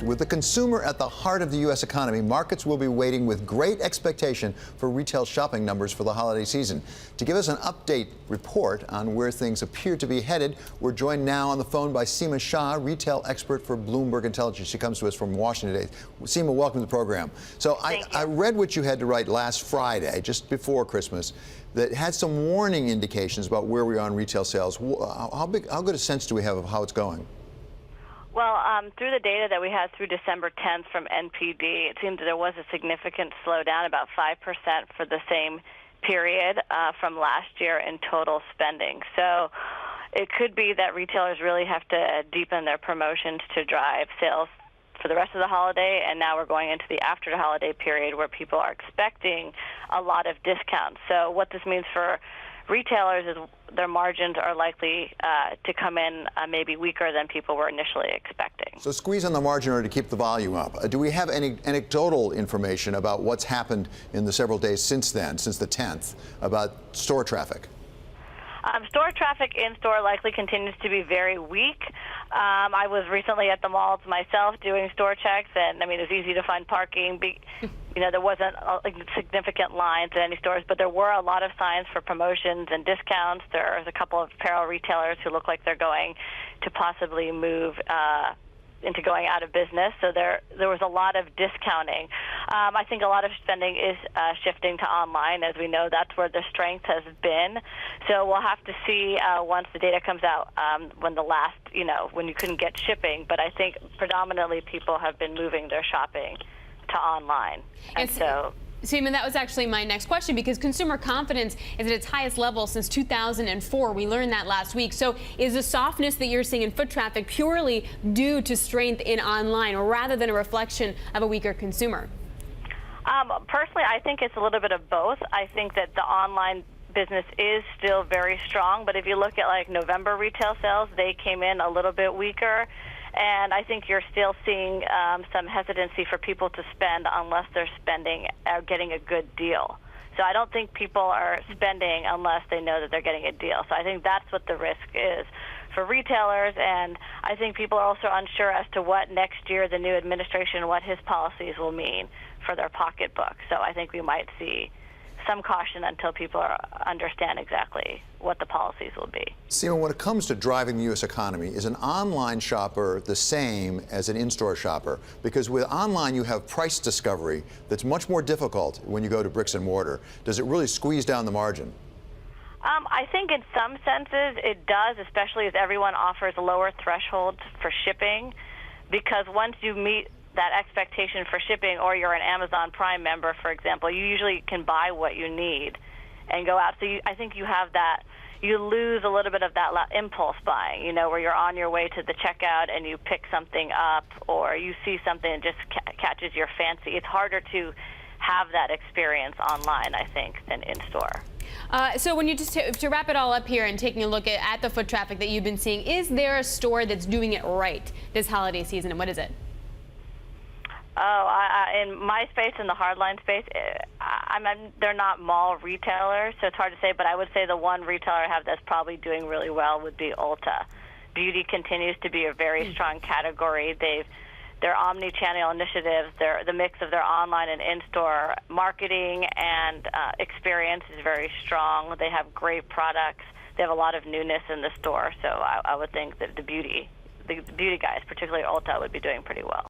With the consumer at the heart of the U.S. economy, markets will be waiting with great expectation for retail shopping numbers for the holiday season. To give us an update report on where things appear to be headed, we're joined now on the phone by Seema Shah, retail expert for Bloomberg Intelligence. She comes to us from Washington today. Seema, welcome to the program. So I read what you had to write last Friday, just before Christmas, that had some warning indications about where we are on retail sales. How good a sense do we have of how it's going? Well, through the data that we had through December 10th from NPD, it seemed that there was a significant slowdown, about 5% for the same period from last year in total spending. So it could be that retailers really have to deepen their promotions to drive sales for the rest of the holiday, and now we're going into the after the holiday period where people are expecting a lot of discounts. So what this means for retailers is their margins are likely to come in maybe weaker than people were initially expecting. So squeeze on the margin in order to keep the volume up. Do we have any anecdotal information about what's happened in the several days since then, since the 10th, about store traffic? Store traffic in-store likely continues to be very weak. I was recently at the malls myself doing store checks, and I mean, it was easy to find parking. You know, there wasn't significant lines at any stores, but there were a lot of signs for promotions and discounts. There's a couple of apparel retailers who look like they're going to possibly move into going out of business, so there was a lot of discounting. I think a lot of spending is shifting to online. As we know, that's where the strength has been. So we'll have to see once the data comes out when you couldn't get shipping. But I think predominantly people have been moving their shopping to online. And so Seema, that was actually my next question, because consumer confidence is at its highest level since 2004. We learned that last week. So is the softness that you're seeing in foot traffic purely due to strength in online, or rather than a reflection of a weaker consumer? Personally, I think it's a little bit of both. I think that the online business is still very strong, but if you look at like November retail sales, they came in a little bit weaker. And I think you're still seeing some hesitancy for people to spend unless they're getting a good deal. So I don't think people are spending unless they know that they're getting a deal. So I think that's what the risk is for retailers. And I think people are also unsure as to what next year the new administration, what his policies will mean for their pocketbook. So I think we might see some caution until people understand exactly what the policies will be. Seema, when it comes to driving the U.S. economy, is an online shopper the same as an in-store shopper? Because with online, you have price discovery that's much more difficult when you go to bricks and mortar. Does it really squeeze down the margin? I think in some senses it does, especially as everyone offers lower thresholds for shipping, because once you meet that expectation for shipping, or you're an Amazon Prime member, for example, you usually can buy what you need and go out. So I think you have that, you lose a little bit of that impulse buying, you know, where you're on your way to the checkout and you pick something up, or you see something that just catches your fancy. It's harder to have that experience online, I think, than in store. So when you to wrap it all up here and taking a look at the foot traffic that you've been seeing, is there a store that's doing it right this holiday season, and what is it? In my space, in the hardline space, they're not mall retailers, so it's hard to say, but I would say the one retailer I have that's probably doing really well would be Ulta. Beauty continues to be a very strong category. Their omni-channel initiatives, the mix of their online and in-store marketing and experience is very strong. They have great products. They have a lot of newness in the store, so I would think that the beauty guys, particularly Ulta, would be doing pretty well.